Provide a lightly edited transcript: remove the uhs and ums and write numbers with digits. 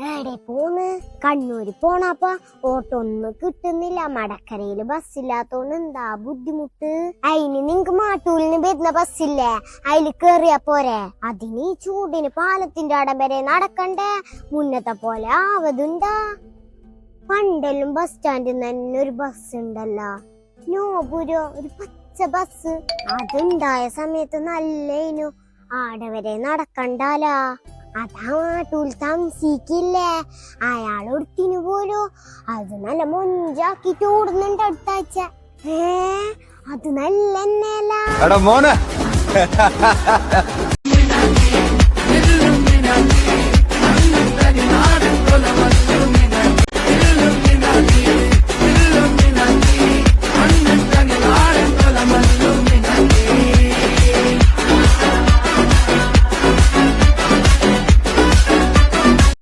എടെ പോന്ന് കണ്ണൂര് പോണപ്പ ഓട്ടോ ഒന്നും കിട്ടുന്നില്ല. മടക്കരയില് ബസ്സില്ലാത്തോണ്ട് എന്താ ബുദ്ധിമുട്ട്. അതിന് നിങ്ങക്ക് മാട്ടൂലിന് വരുന്ന ബസ്സില്ലേ, അതില് കേറിയാ പോരെ. അതിന് ഈ ചൂടിന് പാലത്തിന്റെ അടം വരെ നടക്കണ്ടേ. മുന്നത്തെ പോലെ ആവതുണ്ടാ? പണ്ടെല്ലാം ബസ് സ്റ്റാൻഡിൽ തന്നെ ഒരു ബസ് ഉണ്ടല്ലോ, നോപുരോ, ഒരു പച്ച ബസ്. അതുണ്ടായ സമയത്ത് നല്ലേനു, ആടെ വരെ നടക്കണ്ടാലാ. അതാ മാട്ടൂൽ താമസിക്കില്ലേ, അയാളൊടുത്തിനു പോലോ അത് നല്ല മൊഞ്ചാക്കിട്ട് ഓടുന്നുണ്ട് അടുത്താഴ്ച. അത് നല്ല